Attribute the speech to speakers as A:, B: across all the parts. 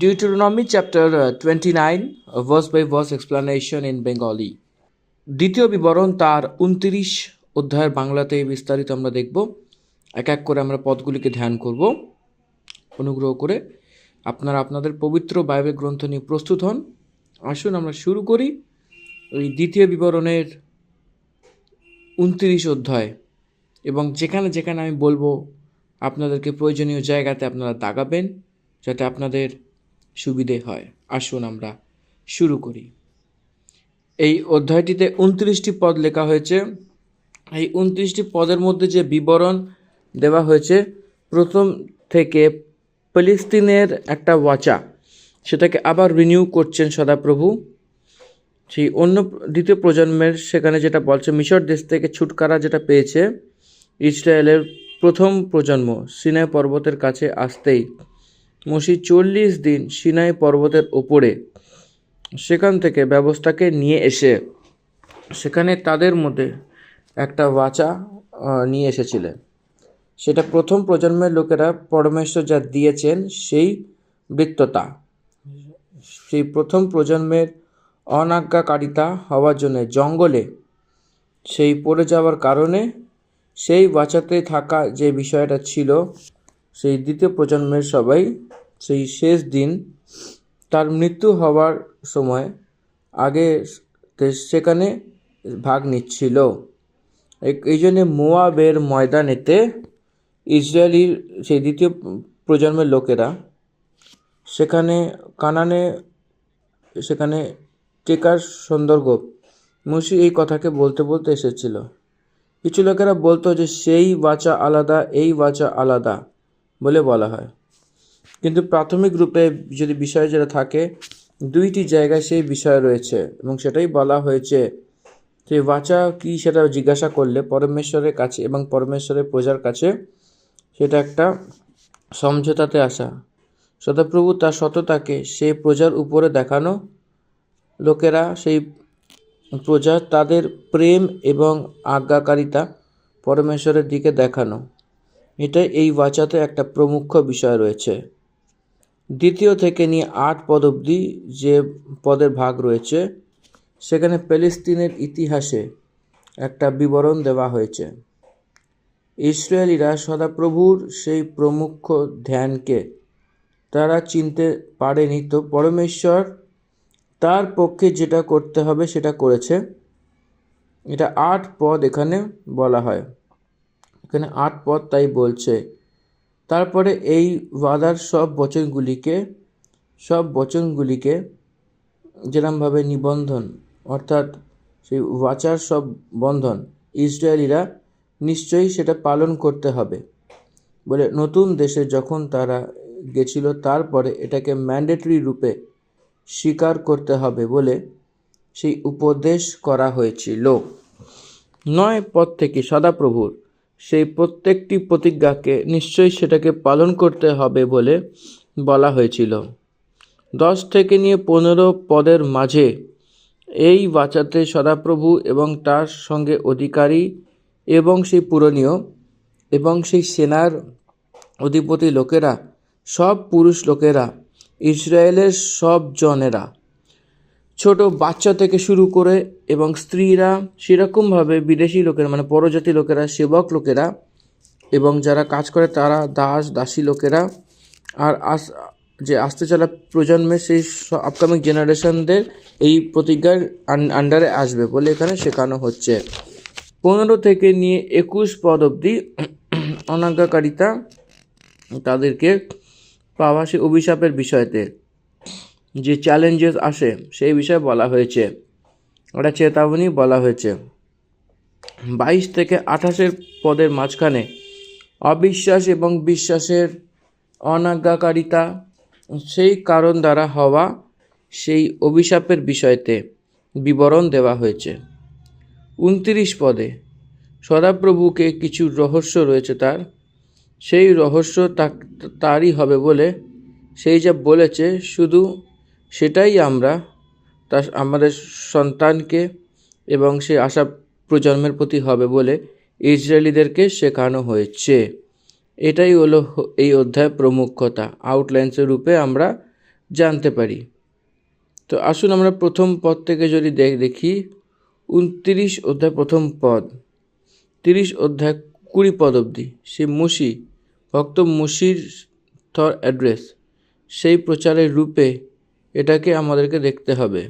A: Deuteronomy chapter 29, verse by verse explanation in Bengali. দ্বিতীয় বিবরণ তার 29 অধ্যায়ের বাংলাতে বিস্তারিত আমরা দেখব। এক এক করে আমরা পদগুলিকে ধ্যান করব। অনুগ্রহ করে আপনারা আপনাদের পবিত্র বাইবেল গ্রন্থ নিয়ে প্রস্তুত হন। আসুন আমরা শুরু করি ওই দ্বিতীয় বিবরণের 29 অধ্যায়, এবং যেখানে যেখানে আমি বলবো আপনাদেরকে প্রয়োজনীয় জায়গাতে আপনারা দাগাবেন যাতে আপনাদের সুবিধে হয়। আসুন আমরা শুরু করি। এই অধ্যায়টিতে 29টি পদ লেখা হয়েছে। এই 29টি পদের মধ্যে যে বিবরণ দেওয়া হয়েছে, প্রথম থেকে ফিলিস্তিনের একটা ওয়াচা, সেটাকে আবার রিনিউ করছেন সদাপ্রভু। সেই দ্বিতীয় প্রজন্মের সেখানে যেটা বলছে, মিশর দেশ থেকে ছুটকারা যেটা পেয়েছে ইসরায়েলের প্রথম প্রজন্ম সিনাই পর্বতের কাছে আসতেই মোশে 40 দিন সিনাই পর্বতের ওপরে সেখান থেকে ব্যবস্থাকে নিয়ে এসে সেখানে তাদের মধ্যে একটা ওয়াচা নিয়ে এসেছিলেন। সেটা প্রথম প্রজন্মের লোকেরা পরমেশ্বর যা দিয়েছেন সেই বৃত্ততা, সেই প্রথম প্রজন্মের অনাজ্ঞাকারিতা হওয়ার জন্য জঙ্গলে সেই পড়ে যাওয়ার কারণে সেই ওয়াচাতে থাকা যে বিষয়টা ছিল, সেই দ্বিতীয় প্রজন্মের সবাই সেই শেষ দিন তার মৃত্যু হওয়ার সময় আগে সেখানে ভাগ নিচ্ছিল। এই জন্যে মোয়াবের ময়দানেতে ইসরায়েলির সেই দ্বিতীয় প্রজন্মের লোকেরা সেখানে কানানে সেখানে টেকার সন্দর্ভ মোশে এই কথাকে বলতে বলতে এসেছিল। কিছু লোকেরা বলতো যে সেই ওয়াচা আলাদা, এই ওয়াচা আলাদা বলে বলা হয়, কিন্তু প্রাথমিক রূপে যদি বিষয় যেটা থাকে, দুইটি জায়গায় সেই বিষয় রয়েছে এবং সেটাই বলা হয়েছে। সেই ওয়াচা কি সেটা জিজ্ঞাসা করলে পরমেশ্বরের কাছে এবং পরমেশ্বরের প্রজার কাছে সেটা একটা সমঝোতাতে আসা। সদাপ্রভু তার সততাকে সেই প্রজার উপরে দেখানো, লোকেরা সেই প্রজা তাদের প্রেম এবং আজ্ঞাকারিতা পরমেশ্বরের দিকে দেখানো, এটাই এই ওয়াচাতে একটা প্রমুখ বিষয় রয়েছে। দ্বিতীয় থেকে নিয়ে 8 পদ অবধি যে পদের ভাগ রয়েছে, সেখানে ফিলিস্তিনের ইতিহাসে একটা বিবরণ দেওয়া হয়েছে। ইসরায়েলিরা সদাপ্রভুর সেই প্রমুখ ধ্যানকে তারা চিনতে পারেনি, তো পরমেশ্বর তার পক্ষে যেটা করতে হবে সেটা করেছে। এটা 8 পদ এখানে বলা হয়, এখানে 8 পদ তাই বলছে। তারপরে এই ওয়াদার সব বচনগুলিকে যেরমভাবে নিবন্ধন, অর্থাৎ সেই ওয়াচার সব বন্ধন ইসরায়েলিরা নিশ্চয়ই সেটা পালন করতে হবে বলে নতুন দেশে যখন তারা গেছিল, তারপরে এটাকে ম্যান্ডেটরি রূপে স্বীকার করতে হবে বলে সেই উপদেশ করা হয়েছিল। 9 পদ থেকে সদাপ্রভুর সেই প্রত্যেকটি প্রতিজ্ঞাকে নিশ্চয়ই সেটাকে পালন করতে হবে বলে বলা হয়েছিল। 10 থেকে নিয়ে 15 পদের মাঝে এই বাঁচাতে সদাপ্রভু এবং তার সঙ্গে অধিকারী এবং সেই পূরণীয় এবং সেই সেনার অধিপতি লোকেরা, সব পুরুষ লোকেরা, ইসরায়েলের সব জনেরা, ছোট বাচ্চা থেকে শুরু করে এবং স্ত্রীরা, সেরকমভাবে বিদেশি লোকেরা মানে পরজাতি লোকেরা, সেবক লোকেরা এবং যারা কাজ করে তারা, দাসী লোকেরা, আর যে আসতে চলা প্রজন্মের সেই আপকামিং জেনারেশনদের এই প্রতিজ্ঞার আন্ডারে আসবে বলে এখানে শেখানো হচ্ছে। 15 থেকে নিয়ে 21 পদ অবধি অনাজ্ঞাকারিতা তাদেরকে পাওয়া সেই অভিশাপের বিষয়তে যে চ্যালেঞ্জেস আসে সেই বিষয়ে বলা হয়েছে, ওটা চেতাবনী বলা হয়েছে। 22 থেকে 28 পদের মাঝখানে অবিশ্বাস এবং বিশ্বাসের অনাজ্ঞাকারিতা সেই কারণ দ্বারা হওয়া সেই অভিশাপের বিষয়তে বিবরণ দেওয়া হয়েছে। 29 পদে সদাপ্রভুকে কিছু রহস্য রয়েছে, তার সেই রহস্য তারই হবে বলে সেই যা বলেছে, শুধু সেটাই আমরা আমাদের সন্তানকে এবং সেই আশা প্রজন্মের প্রতি হবে বলে ইসরায়েলিদেরকে শেখানো হয়েছে। এটাই হলো এই অধ্যায়ের প্রমুখতা। আউটলাইন্সের রূপে আমরা জানতে পারি। তো আসুন আমরা প্রথম পদ থেকে যদি দেখি 29 অধ্যায় প্রথম পদ, 30 অধ্যায় 20 পদ অবধি সেই মুশি ভক্ত মুশির থর অ্যাড্রেস, সেই প্রচারের রূপে এটাকে আমাদেরকে দেখতে হবে।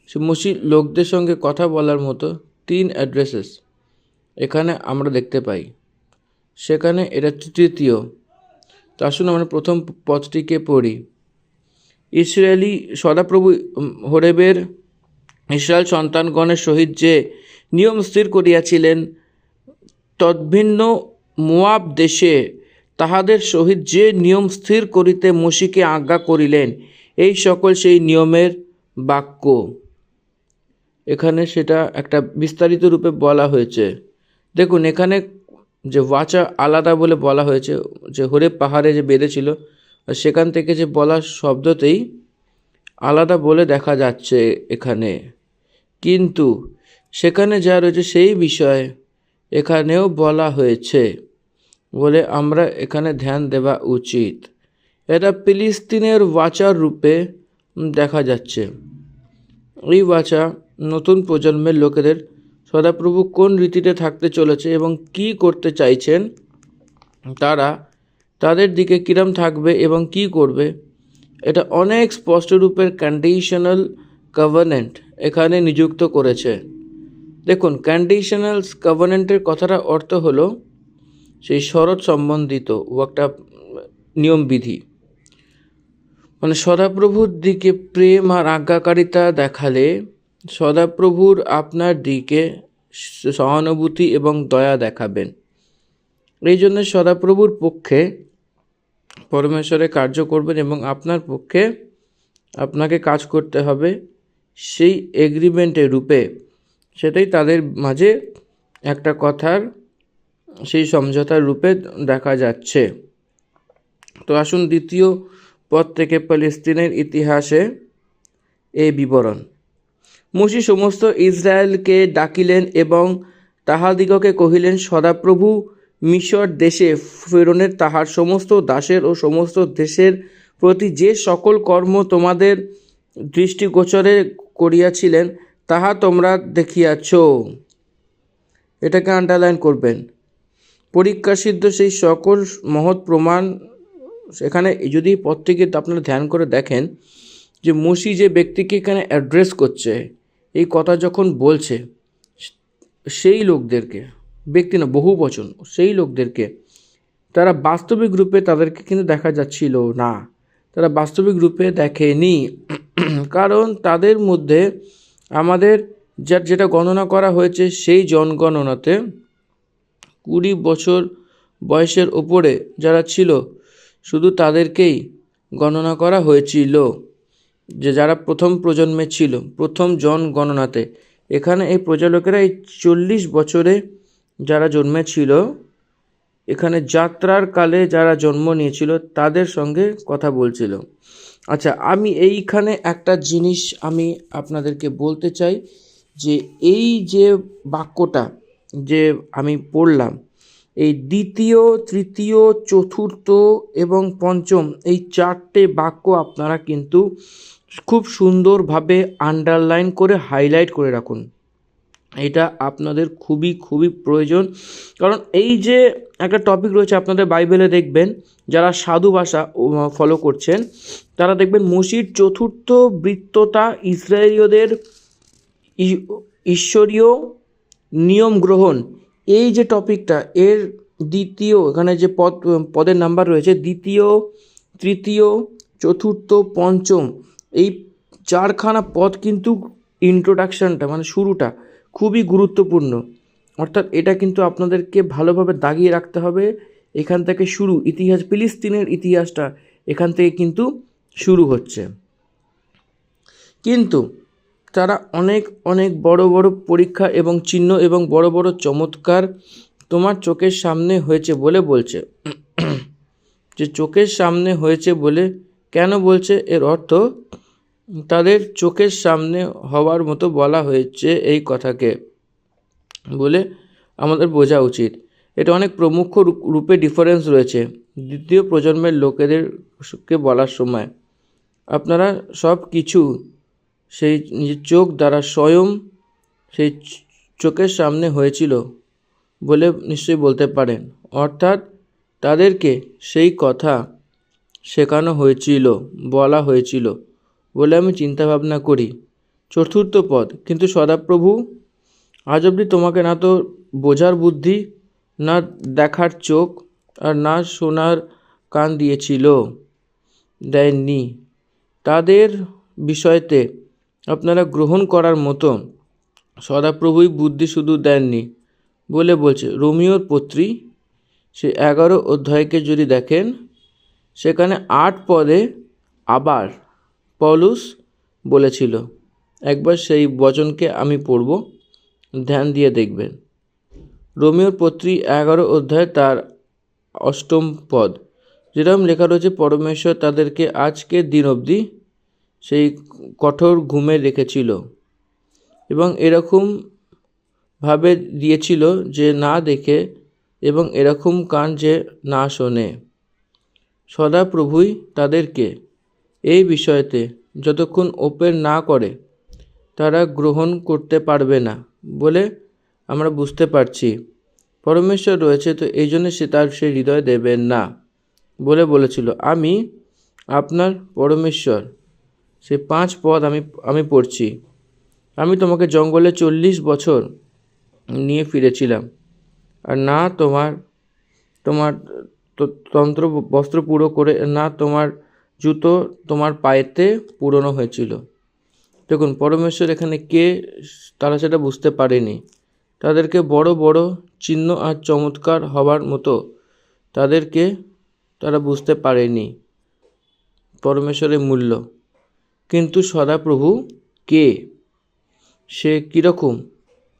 A: সে মুশি লোকদের সঙ্গে কথা বলার মতো 3 অ্যাড্রেসেস এখানে আমরা দেখতে পাই, সেখানে এটা তৃতীয়। তো আসুন আমরা প্রথম পদটিকে পড়ি। ইসরায়েলি সদাপ্রভু হোরেবের ইসরায়েল সন্তানগণের সহিত যে নিয়ম স্থির করিয়াছিলেন, তদ্ভিন্ন মোয়াব দেশে তাহাদের সহিত যে নিয়ম স্থির করিতে মোশিকে আজ্ঞা করিলেন, এই সকল সেই নিয়মের বাক্য। এখানে সেটা একটা বিস্তারিত রূপে বলা হয়েছে। দেখুন এখানে যে ওয়াচা আলাদা বলে বলা হয়েছে, যে হোরেব পাহাড়ে যে বেঁধেছিল সেখান থেকে যে বলা শব্দতেই আলাদা বলে দেখা যাচ্ছে এখানে, কিন্তু সেখানে যা রয়েছে সেই বিষয়ে এখানেও বলা হয়েছে বলে আমরা এখানে ধ্যান দেওয়া উচিত। এটা ফিলিস্তিনের ওয়াচার রূপে দেখা যাচ্ছে। এই ওয়াচা নতুন প্রজন্মের লোকেদের সদাপ্রভু কোন রীতিতে থাকতে চলেছে এবং কি করতে চাইছেন, তারা তাদের দিকে কিরম থাকবে এবং কি করবে, এটা অনেক স্পষ্ট রূপের কন্ডিশনাল কভানেন্ট এখানে নিযুক্ত করেছে। দেখুন কন্ডিশনাল কভানেন্টের কথাটা অর্থ হলো সেই শরৎ সম্বন্ধিত একটা নিয়মবিধি, মানে সদাপ্রভুর দিকে প্রেম আর আজ্ঞাকারিতা দেখালে সদাপ্রভুর আপনার দিকে সহানুভূতি এবং দয়া দেখাবেন। এই জন্য সদাপ্রভুর পক্ষে পরমেশ্বরে কার্য করবেন এবং আপনার পক্ষে আপনাকে কাজ করতে হবে সেই এগ্রিমেন্টের রূপে। সেটাই তাদের মাঝে একটা কথার সেই সমঝোতার রূপে দেখা যাচ্ছে। তো আসুন দ্বিতীয় পদ থেকে ফিলিস্তিনের ইতিহাসে এই বিবরণ। মুশি সমস্ত ইসরায়েলকে ডাকিলেন এবং তাহাদিগকে কহিলেন, সদাপ্রভু মিশর দেশে ফেরনের তাহার সমস্ত দাসের ও সমস্ত দেশের প্রতি যে সকল কর্ম তোমাদের দৃষ্টিগোচরে করিয়াছিলেন তাহা তোমরা দেখিয়াছ। এটাকে আন্ডারলাইন করবেন। পরীক্ষাসিদ্ধ সেই সকল মহৎ প্রমাণ। সেখানে যদি পদটিকে আপনারা ধ্যান করে দেখেন যে মুশি যে ব্যক্তিকে এখানে অ্যাড্রেস করছে, এই কথা যখন বলছে সেই লোকদেরকে, ব্যক্তি না বহু বচন, সেই লোকদেরকে তারা বাস্তবিক রূপে তাদেরকে কিন্তু দেখা যাচ্ছিল না, তারা বাস্তবিক রূপে দেখেনি। কারণ তাদের মধ্যে আমাদের যেটা গণনা করা হয়েছে সেই জনগণনাতে 20 বছর বয়সের ওপরে যারা ছিল শুধু তাদেরকেই গণনা করা হয়েছিল, যে যারা প্রথম প্রজন্মে ছিল প্রথম জনগণনাতে। এখানে এই প্রজালোকেরা এই 40 বছরে যারা জন্মেছিল, এখানে যাত্রার কালে যারা জন্ম নিয়েছিল তাদের সঙ্গে কথা বলছিল। আচ্ছা, আমি এইখানে একটা জিনিস আমি আপনাদেরকে বলতে চাই, যে এই যে বাক্যটা যে আমি পড়লাম, এই দ্বিতীয়, তৃতীয়, চতুর্থ এবং পঞ্চম এই 4টে বাক্য আপনারা কিন্তু খুব সুন্দরভাবে আন্ডারলাইন করে হাইলাইট করে রাখুন। এটা আপনাদের খুবই খুবই প্রয়োজন। কারণ এই যে একটা টপিক রয়েছে আপনাদের বাইবেলে, দেখবেন যারা সাধু ভাষা ফলো করছেন তারা দেখবেন মুশির চতুর্থ বৃত্তটা ইসরায়েলীয়দের ঈশ্বরীয় নিয়ম গ্রহণ, এই যে টপিকটা এর দ্বিতীয়, এখানে যে পদের নাম্বার রয়েছে দ্বিতীয়, তৃতীয়, চতুর্থ, পঞ্চম, এই 4খানা পদ কিন্তু ইন্ট্রোডাকশানটা মানে শুরুটা খুবই গুরুত্বপূর্ণ। অর্থাৎ এটা কিন্তু আপনাদেরকে ভালোভাবে দাগিয়ে রাখতে হবে। এখান থেকে শুরু, ইতিহাস, ফিলিস্তিনের ইতিহাসটা এখান থেকে কিন্তু শুরু হচ্ছে। কিন্তু তারা অনেক অনেক বড় বড় পরীক্ষা এবং চিহ্ন এবং বড় বড় চমৎকার তোমার চোখের সামনে হয়েছে বলে বলছে। যে চোখের সামনে হয়েছে বলে কেন বলছে, এর অর্থ তাদের চোখের সামনে হওয়ার মতো বলা হয়েছে এই কথাকে বলে আমাদের বোঝা উচিত। এটা অনেক প্রমুখ রূপে ডিফারেন্স রয়েছে দ্বিতীয় প্রজন্মের লোকেদেরকে বলার সময়। আপনারা সব কিছু সেই নিজের চোখ দ্বারা স্বয়ং সেই চোখের সামনে হয়েছিল বলে নিশ্চয়ই বলতে পারেন। অর্থাৎ তাদেরকে সেই কথা শেখানো হয়েছিল, বলা হয়েছিল বলে আমি চিন্তা ভাবনা করি। চতুর্থ পদ, কিন্তু সদাপ্রভু আজ অবধি তোমাকে না তো বোঝার বুদ্ধি, না দেখার চোখ, আর না শোনার কান দেননি। তাদের বিষয়তে আপনারা গ্রহণ করার মতো সদাপ্রভুই বুদ্ধি শুধু দেননি বলে বলছে। রোমিওর পত্রী সে 11 অধ্যায়কে যদি দেখেন, সেখানে 8 পদে আবার পৌলুস বলেছিল। একবার সেই বচনকে আমি পড়ব, ধ্যান দিয়ে দেখবেন। রোমিওর পত্রী 11 অধ্যায় তার 8ম পদ, যেরকম লেখা রয়েছে, পরমেশ্বর তাদেরকে আজকের দিন অবধি সেই কঠোর ঘুমে রেখেছিল এবং এরকম ভাবে দিয়েছিল যে না দেখে, এবং এরকম কান যে না শোনে। সদাপ্রভুই তাদেরকে এই বিষয়তে যতক্ষণ ওপেন না করে তারা গ্রহণ করতে পারবে না বলে আমরা বুঝতে পারছি। পরমেশ্বর রয়েছে, তো এই জন্য সে তার সে হৃদয় দেবেন না বলে বলেছিল। আমি আপনার পরমেশ্বর, সে 5 পদ আমি পড়ছি। আমি তোমাকে জঙ্গলে 40 বছর নিয়ে ফিরেছিলাম, আর না তোমার তন্ত্র বস্ত্র পুরো করে, না তোমার জুতো তোমার পায়েতে পুরনো হয়েছিল। দেখুন, পরমেশ্বর এখানে কে তারা সেটা বুঝতে পারেনি। তাদেরকে বড় বড় চিহ্ন আর চমৎকার হবার মতো তারা বুঝতে পারেনি পরমেশ্বরের মূল্য। কিন্তু সদাপ্রভু কে, সে কীরকম,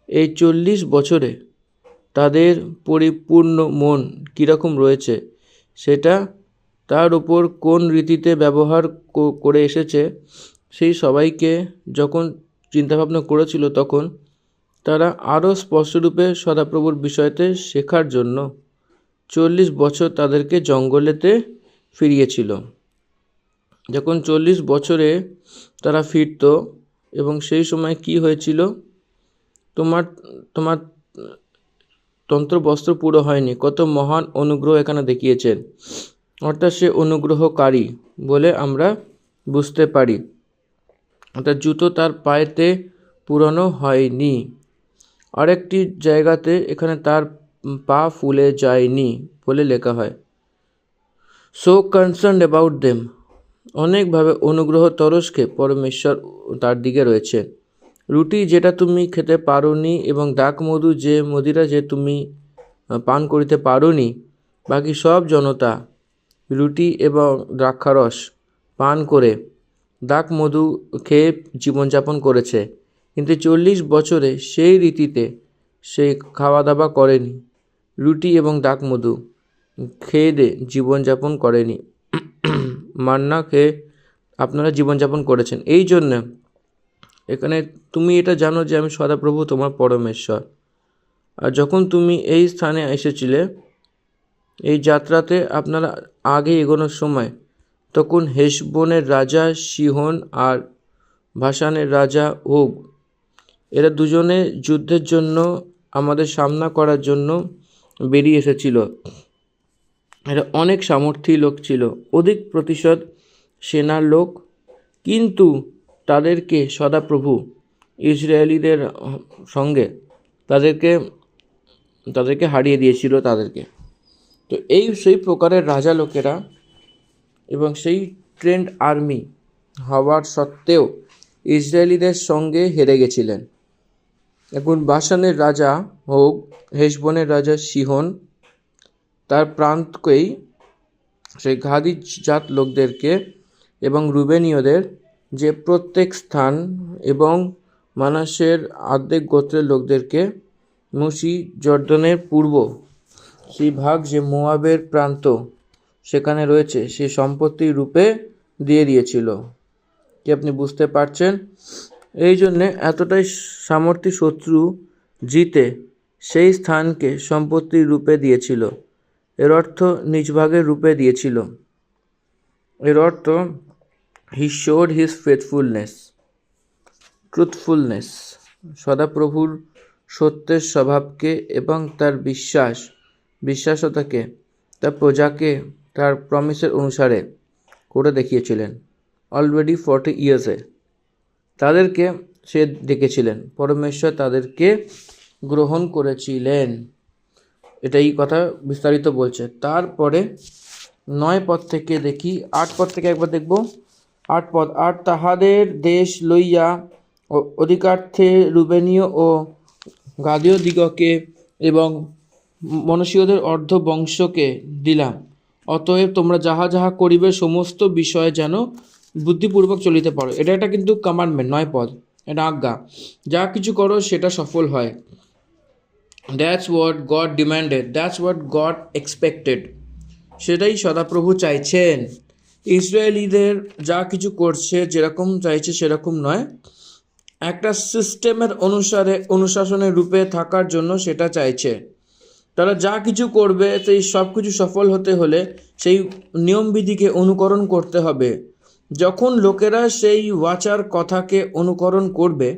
A: এই 40 বছরে তাদের পরিপূর্ণ মন কীরকম রয়েছে, সেটা তার উপর কোন রীতিতে ব্যবহার করে এসেছে, সেই সবাইকে যখন চিন্তাভাবনা করেছিল, তখন তারা আরও স্পষ্টরূপে সদাপ্রভুর বিষয়তে শেখার জন্য 40 বছর তাদেরকে জঙ্গলেতে ফিরিয়েছিল। যখন 40 বছরে তারা ফিরত, এবং সেই সময় কি হয়েছিল, তোমার তন্ত্র বস্ত্র পুরো হয়নি। কত মহান অনুগ্রহ এখানে দেখিয়েছেন, অর্থাৎ সে অনুগ্রহকারী বলে আমরা বুঝতে পারি। অর্থাৎ জুতো তার পায়েতে পুরনো হয়নি। আরেকটি জায়গাতে এখানে তার পা ফুলে যায়নি বলে লেখা হয়। সো কনসার্নড অ্যাবাউট দেম, অনেকভাবে অনুগ্রহ তরস্কে পরমেশ্বর তার দিকে রয়েছে। রুটি যেটা তুমি খেতে পারোনি, এবং দাকমধু যে মদিরা যে তুমি পান করিতে পারোনি, বাকি সব জনতা রুটি এবং দ্রাক্ষারস পান করে দাকমধু খেয়ে জীবনযাপন করেছে, কিন্তু 40 বছরে সেই রীতিতে সে খাওয়া দাওয়া করেনি, রুটি এবং দাকমধু খেয়ে জীবনযাপন করেনি। মান্না খেয়ে আপনারা জীবনযাপন করেছেন। এই জন্য এখানে তুমি এটা জানো যে আমি সদাপ্রভু তোমার পরমেশ্বর। আর যখন তুমি এই স্থানে এসেছিলে, এই যাত্রাতে আপনারা আগে এগোনোর সময়, তখন হেশবোনের রাজা সিহন আর ভাসানের রাজা ওগ, এরা দুজনে যুদ্ধের জন্য আমাদের সামনা করার জন্য বেরিয়ে এসেছিল। এরা অনেক সামর্থ্যী লোক ছিল, অধিক প্রতিশত সেনার লোক, কিন্তু তাদেরকে সদাপ্রভু ইসরায়েলিদের সঙ্গে তাদেরকে হারিয়ে দিয়েছিল তাদেরকে। তো এই সেই প্রকারের রাজা লোকেরা এবং সেই ট্রেন্ড আর্মি হওয়ার সত্ত্বেও ইসরায়েলিদের সঙ্গে হেরে গেছিলেন। এখন বাসানের রাজা হোক, হেশবোনের রাজা সিহন, তার প্রান্তকেই সেই গাদি জাত লোকদেরকে এবং রুবেনীয়দের যে প্রত্যেক স্থান, এবং মানাসের অর্ধেক গোত্রের লোকদেরকে মুসি জর্দনের পূর্ব সেই ভাগ যে মোয়াবের প্রান্ত সেখানে রয়েছে, সেই সম্পত্তির রূপে দিয়ে দিয়েছিল। কি আপনি বুঝতে পারছেন? এই জন্যে এতটাই সামর্থ্যী শত্রু জিতে সেই স্থানকে সম্পত্তির রূপে দিয়েছিল। এর অর্থ নিজ ভাগের রূপে দিয়েছিল। এর অর্থ হি শোড হিজ ট্রুথফুলনেস, সদাপ্রভুর সত্যের স্বভাবকে এবং তার বিশ্বাসতাকে তার প্রজাকে তার প্রমিসের অনুসারে করে দেখিয়েছিলেন। অলরেডি 40 ইয়ার্সে তাদেরকে সে ডেকেছিলেন, পরমেশ্বর তাদেরকে গ্রহণ করেছিলেন। এটা এই কথা বিস্তারিত বলছে। তারপরে 9 পদ থেকে দেখি, 8 পদ থেকে একবার দেখব। 8 পদ, আর তাহাদের দেশ লইয়া অধিকার্থে রুবেনীয় ও গাদীয় দিগকে এবং মনসীয়দের অর্ধ বংশকে দিলাম। অতএব তোমরা যাহা যাহা করিবে সমস্ত বিষয়ে যেন বুদ্ধিপূর্বক চলিতে পারো। এটা একটা কিন্তু কমান্ডমেন্ট, 9 পদ, এটা আজ্ঞা। যা কিছু করো সেটা সফল হয়। That's what god demanded, that's what god expected. সেটাই সদাপ্রভু চাইছেন। ইসরায়েলিদের যা কিছু করছে যেরকম চাইছে সেরকম নয়, একটা সিস্টেমের অনুশাসনের রূপে থাকার জন্য সেটা চাইছে। তারা যা কিছু করবে সেই সব কিছু সফল হতে হলে সেই নিয়মবিধিকে অনুকরণ করতে হবে। যখন লোকেরা সেই ওয়াচার কথাকে অনুকরণ করবে,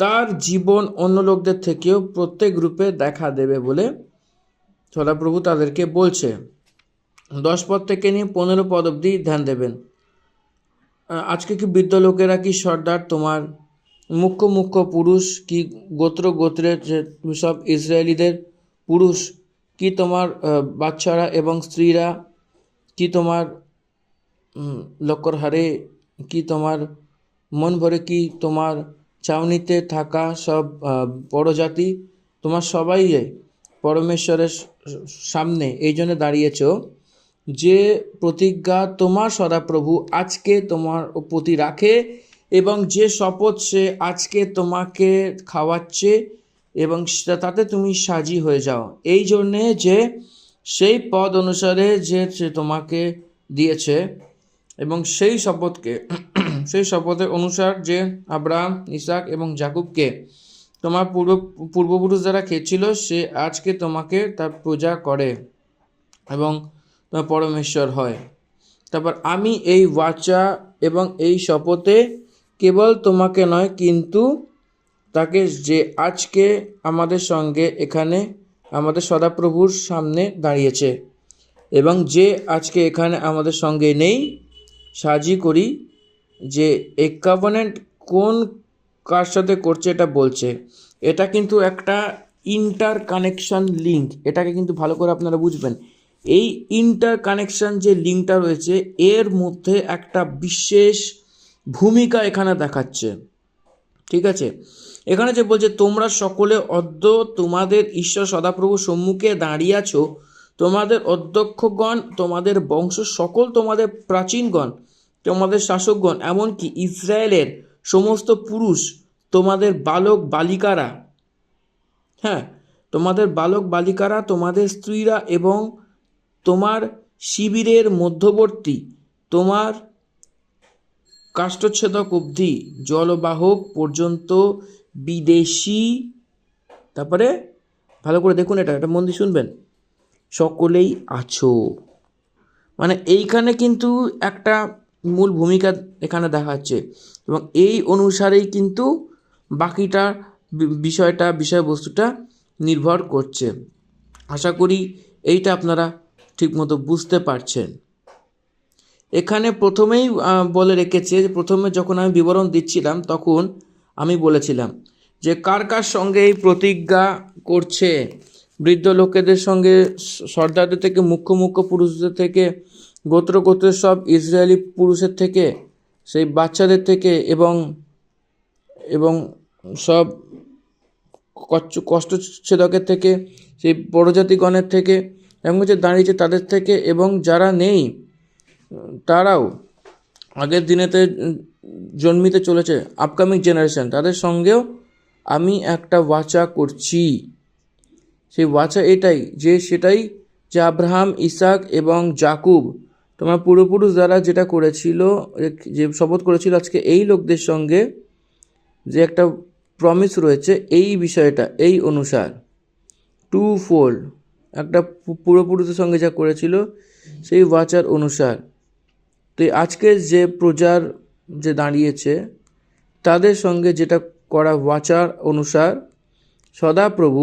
A: তার জীবন অন্য লোকদের থেকেও প্রত্যেক রূপে দেখা দেবে বলে সদাপ্রভু তাদেরকে বলছে। 10 পদ থেকে নিয়ে 15 পদ অবধি ধ্যান দেবেন। আজকে কি বৃদ্ধ লোকেরা কি সর্দার, তোমার মুখ্য পুরুষ কি গোত্রের যে সব ইসরায়েলিদের পুরুষ কি তোমার বাচ্চারা এবং স্ত্রীরা কি তোমার লক্কর হারে কি তোমার মন ভরে কি তোমার ছাউনিতে থাকা সব বড় জাতি, তোমার সবাই পরমেশ্বরের সামনে এই জন্য দাঁড়িয়েছ যে প্রতিজ্ঞা তোমার সদাপ্রভু আজকে তোমার প্রতি রাখে এবং যে শপথ সে আজকে তোমাকে খাওয়াচ্ছে এবং তাতে তুমি সাজি হয়ে যাও। এই জন্যে যে সেই পদ অনুসারে যে সে তোমাকে দিয়েছে এবং সেই শপথের অনুসার যে আব্রাহাম, ইসাক এবং যাকুবকে তোমার পূর্বপুরুষ যারা খেয়েছিল সে আজকে তোমাকে তার পূজা করে এবং তোমার পরমেশ্বর হয়। তারপর আমি এই ওয়াচা এবং এই শপথে কেবল তোমাকে নয় কিন্তু তাকে যে আজকে আমাদের সঙ্গে এখানে আমাদের সদাপ্রভুর সামনে দাঁড়িয়েছে এবং যে আজকে এখানে আমাদের সঙ্গে নেই, সাজি করি যে এই কভেনেন্ট কোন কার সাথে করছে এটা বলছে। এটা কিন্তু একটা ইন্টার কানেকশন লিঙ্ক, এটাকে কিন্তু ভালো করে আপনারা বুঝবেন। এই ইন্টার কানেকশন যে লিঙ্কটা রয়েছে এর মধ্যে একটা বিশেষ ভূমিকা এখানে দেখাচ্ছে। ঠিক আছে, এখানে যে বলছে তোমরা সকলে অদ্য তোমাদের ঈশ্বর সদাপ্রভুর সম্মুখে দাঁড়িয়ে আছো, তোমাদের অধ্যক্ষগণ, তোমাদের বংশ সকল, তোমাদের প্রাচীনগণ, তোমাদের শাসকগণ, এমনকি ইসরায়েলের সমস্ত পুরুষ, তোমাদের বালক বালিকারা, হ্যাঁ তোমাদের বালক বালিকারা, তোমাদের স্ত্রীরা এবং তোমার শিবিরের মধ্যবর্তী, তোমার কাষ্ঠচ্ছেদক অবধি জলবাহক পর্যন্ত বিদেশি, তারপরে ভালো করে দেখুন, এটা মন দিয়ে শুনবেন, সকলেই আছো। মানে এইখানে কিন্তু একটা মূল ভূমিকা এখানে দেখাচ্ছে এবং এই অনুসারেই কিন্তু বাকিটা বিষয়বস্তুটা নির্ভর করছে। আশা করি এইটা আপনারা ঠিকমতো বুঝতে পারছেন। এখানে প্রথমেই বলে রেখেছে, প্রথমে যখন আমি বিবরণ দিচ্ছিলাম তখন আমি বলেছিলাম যে কার কার সঙ্গে এই প্রতিজ্ঞা করছে, বৃদ্ধ লোকেদের সঙ্গে, সর্দারদের থেকে, মুখ্য পুরুষদের থেকে, গোত্রের সব ইসরায়েলি পুরুষের থেকে, সেই বাচ্চাদের থেকে এবং সব কষ্টচ্ছেদকের থেকে, সেই বড় জাতিগণের থেকে, এবং যে দাঁড়িয়েছে তাদের থেকে, এবং যারা নেই তারাও আগের দিনেতে জন্মিতে চলেছে আপকামিং জেনারেশন, তাদের সঙ্গেও আমি একটা ওয়াচা করছি। সেই ওয়াচা এটাই যে আব্রাহাম, ইসাক এবং যাকুব, তোমার পূর্বপুরুষ দ্বারা যেটা করেছিল, যে শপথ করেছিল, আজকে এই লোকদের সঙ্গে যে একটা প্রমিস রয়েছে এই বিষয়টা এই অনুসার টু ফোল্ড, একটা পূর্বপুরুষের সঙ্গে যা করেছিল সেই ওয়াচার অনুসার তো আজকে যে প্রজার যে দাঁড়িয়েছে তাদের সঙ্গে যেটা করা বাচার অনুসার সদাপ্রভু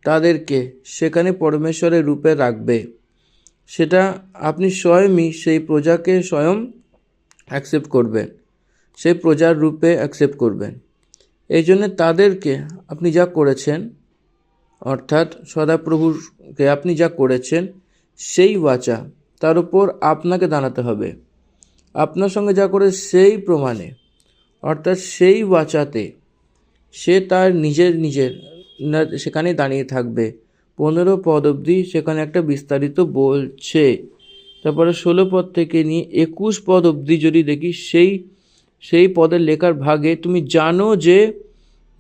A: তাদেরকে সেখানে পরমেশ্বরের রূপে রাখবে, সেটা আপনি স্বয়ংই সেই প্রজাকে স্বয়ং অ্যাকসেপ্ট করবেন, সেই প্রজার রূপে অ্যাকসেপ্ট করবেন। এই জন্যে তাদেরকে আপনি যা করেছেন, অর্থাৎ সদাপ্রভুকে আপনি যা করেছেন সেই বাচা তার উপর আপনাকে দাঁড়াতে হবে। আপনার সঙ্গে যা করে সেই প্রমাণে, অর্থাৎ সেই বাচাতে সে তার নিজের সেখানে দাঁড়িয়ে থাকবে। 15 পদ অবধি সেখানে একটা বিস্তারিত বলছে। তারপরে 16 পদ থেকে নিয়ে 21 পদ অবধি যদি দেখি, সেই পদের লেখার ভাগে তুমি জানো যে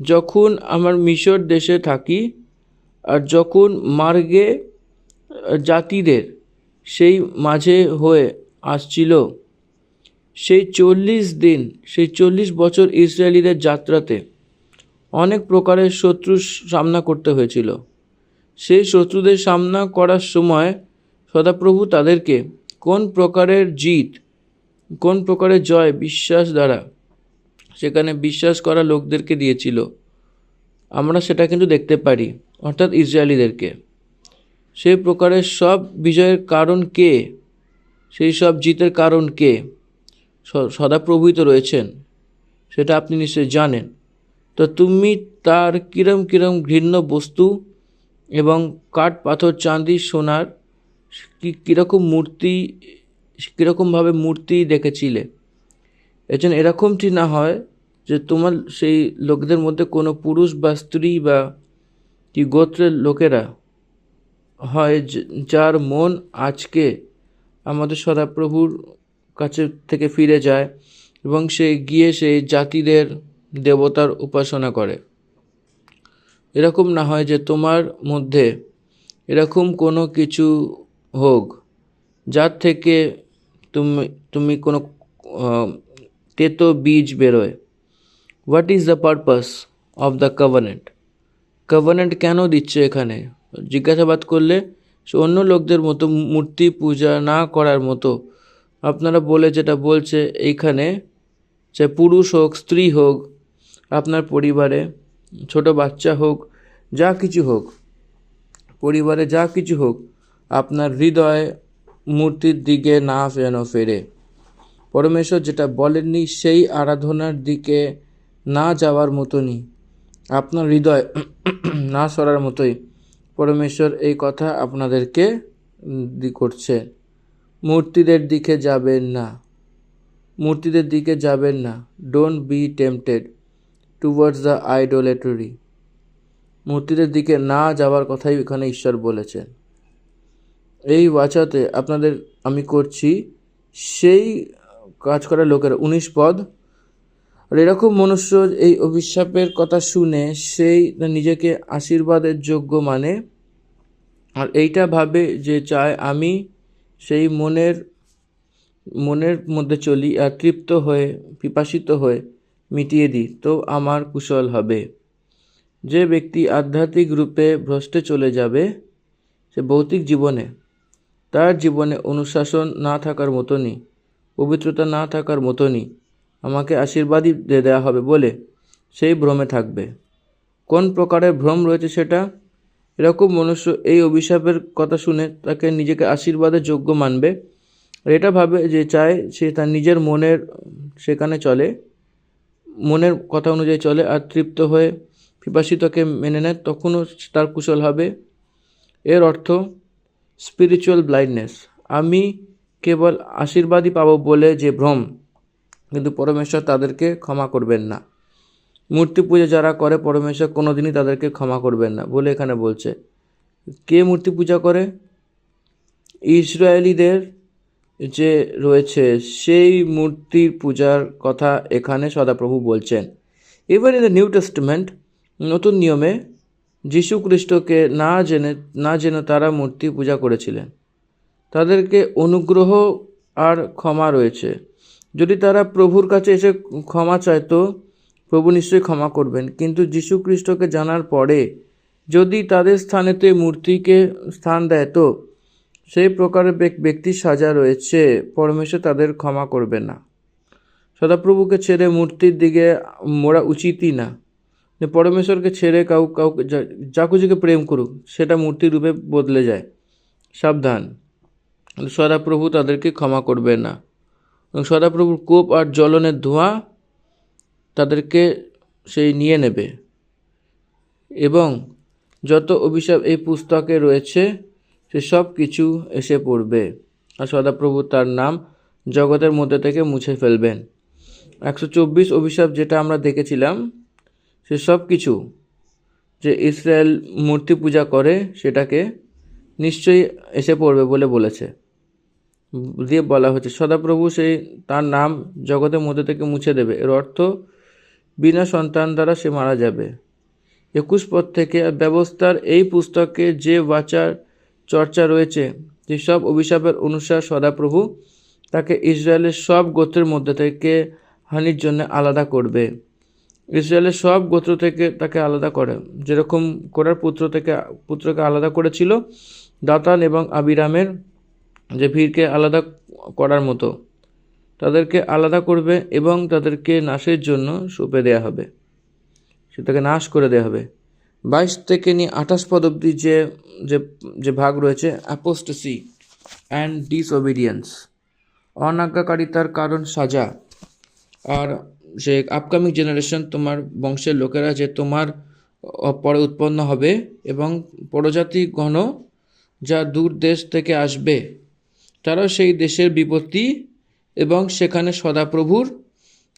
A: যখন আমার মিশর দেশে থাকি আর যখন মার্গে জাতিদের সেই মাঝে হয়ে আসছিল, সেই 40 দিন, সেই 40 বছর ইসরায়েলিদের যাত্রাতে অনেক প্রকারের শত্রুর সামনা করতে হয়েছিল। সেই শত্রুদের সামনা করার সময় সদাপ্রভু তাদেরকে কোন প্রকারের জিত, কোন প্রকারের জয় বিশ্বাস দ্বারা সেখানে বিশ্বাস করা লোকদেরকে দিয়েছিল, আমরা সেটা কিন্তু দেখতে পারি, অর্থাৎ ইসরায়েলিদেরকে। সেই প্রকারের সব বিজয়ের কারণ কে, সেই সব জিতের কারণ কে? সদাপ্রভুই তো রয়েছেন, সেটা আপনি নিশ্চয়ই জানেন। তো তুমি তার কিরম ঘৃণ্য বস্তু এবং কাঠ পাথর চাঁদি সোনার কীরকমভাবে মূর্তি দেখেছিলে। এজন্য এরকমটি না হয় যে তোমার সেই লোকদের মধ্যে কোনো পুরুষ বা স্ত্রী বা কি গোত্রের লোকেরা হয় যার মন আজকে আমাদের সদাপ্রভুর কাছে থেকে ফিরে যায় এবং সে গিয়ে সেই জাতিদের দেবতার উপাসনা করে। এরকম না হয় যে তোমার মধ্যে এরকম কোনো কিছু হোক যার থেকে তুমি কোনো তেতো বীজ বেরোয়। What is the purpose of the covenant? Covenant কেন দিচ্ছে এখানে জিজ্ঞাসাবাদ করলে, সে অন্য লোকদের মতো মূর্তি পূজা না করার মতো আপনারা বলে যেটা বলছে এইখানে, সে পুরুষ হোক স্ত্রী হোক, আপনার পরিবারে ছোট বাচ্চা হোক, যা কিছু হোক, পরিবারে যা কিছু হোক, আপনার হৃদয় মূর্তির দিকে না যেন ফেরে। পরমেশ্বর যেটা বলেননি সেই আরাধনার দিকে না যাওয়ার মতনই, আপনার হৃদয় না সরার মতোই পরমেশ্বর এই কথা আপনাদেরকে করছে। মূর্তিদের দিকে যাবেন না, মূর্তিদের দিকে যাবেন না। Don't be tempted towards the idolatry. মূর্তিদের দিকে না যাওয়ার কথাই এখানে ঈশ্বর বলেছেন। এই বাচাতে আপনাদের আমি করছি সেই কাজ করা লোকেরা। 19 পদ। আর এরকম মনুষ্য এই অভিশাপের কথা শুনে সেই নিজেকে আশীর্বাদের যোগ্য মানে, আর এইটা ভাবে যে চায় আমি সেই মনের মধ্যে চলি আর তৃপ্ত হয়ে পিপাসিত হয়ে মিটিয়ে দিই, তো আমার কুশল হবে। যে ব্যক্তি আধ্যাত্মিক রূপে ভ্রষ্টে চলে যাবে, সে ভৌতিক জীবনে তার জীবনে অনুশাসন না থাকার মতনই, পবিত্রতা না থাকার মতনই আমাকে আশীর্বাদই দেওয়া হবে বলে সেই ভ্রমে থাকবে। কোন প্রকারের ভ্রম রয়েছে সেটা? এরকম মনুষ্য এই অভিশাপের কথা শুনে তাকে নিজেকে আশীর্বাদের যোগ্য মানবে, আর এটা ভাবে যে চায় সে তার নিজের মনের সেখানে চলে, মনের কথা অনুযায়ী চলে আর তৃপ্ত হয়ে পিপাসিতকে মেনে নেয়, তখনও তার কুশল হবে। এর অর্থ স্পিরিচুয়াল ব্লাইন্ডনেস। আমি কেবল আশীর্বাদই পাবো বলে যে ভ্রম, কিন্তু পরমেশ্বর তাদেরকে ক্ষমা করবেন না। মূর্তি পূজা যারা করে পরমেশ্বর কোনোদিনই তাদেরকে ক্ষমা করবেন না বলে এখানে বলছে। কে মূর্তি পূজা করে? ইসরায়েলিদের যে রয়েছে সেই মূর্তির পূজার কথা এখানে সদাপ্রভু বলছেন। Even in the new testament, নতুন নিয়মে যীশু খ্রিস্টকে না জেনে তারা মূর্তি পূজা করেছিলেন। তাদেরকে অনুগ্রহ আর ক্ষমা রয়েছে। যদি তারা প্রভুর কাছে এসে ক্ষমা চায় তো প্রভু নিশ্চয়ই ক্ষমা করবেন, কিন্তু যীশু খ্রিস্টকে জানার পরে যদি তাদের স্থানেতে মূর্তিকে স্থান দেয় তো সেই প্রকারের ব্যক্তি সাজা রয়েছে, পরমেশ্বর তাদের ক্ষমা করবে না। সদাপ্রভুকে ছেড়ে মূর্তির দিকে মোড়া উচিতই না। পরমেশ্বরকে ছেড়ে কাউকে যা কিছুকে প্রেম করুক সেটা মূর্তি রূপে বদলে যায়। সাবধান, সদাপ্রভু তাদেরকে ক্ষমা করবে না। এবং সদাপ্রভুর কোপ আর জ্বলনের ধোঁয়া তাদেরকে সেই নিয়ে নেবে। এবং যত অভিশাপ এই পুস্তকে রয়েছে সে সব কিছু এসে পড়বে, আর সদাপ্রভু তার নাম জগতের মধ্যে থেকে মুছে ফেলবেন। 124 অভিশাপ যেটা আমরা দেখেছিলাম, সে সব কিছু যে ইসরায়েল মূর্তি পূজা করে সেটাকে নিশ্চয়ই এসে পড়বে বলে বলেছে, দিয়ে বলা হচ্ছে সদাপ্রভু সেই তার নাম জগতের মধ্যে থেকে মুছে দেবে। এর অর্থ বিনা সন্তান দ্বারা সে মারা যাবে। 21 পদ থেকে ব্যবস্থার এই পুস্তকে যে বাচার চর্চা রয়েছে, যে সব অভিশাপের অনুসার সদাপ্রভু তাকে ইসরায়েলের সব গোত্রের মধ্যে থেকে হানির জন্য আলাদা করবে। ইসরায়েলের সব গোত্র থেকে তাকে আলাদা করে, যেরকম কোরার পুত্রকে আলাদা করেছিল দাতান এবং আবিরামের যে ভিড়কে আলাদা করার মতো, তাদেরকে আলাদা করবে এবং তাদেরকে নাশের জন্য সঁপে দেয়া হবে, সেটাকে নাশ করে দেওয়া হবে। 22 থেকে নিয়ে 28 পদ অব্দি যে ভাগ রয়েছে, অ্যাপোস্টেসি অ্যান্ড ডিসওবিডিয়েন্স, অনাজ্ঞাকারিতার কারণ সাজা। আর সে আপকামিং জেনারেশন, তোমার বংশের লোকেরা যে তোমার পরে উৎপন্ন হবে এবং পরজাতি গণ যা দূর দেশ থেকে আসবে, তারাও সেই দেশের বিপত্তি এবং সেখানে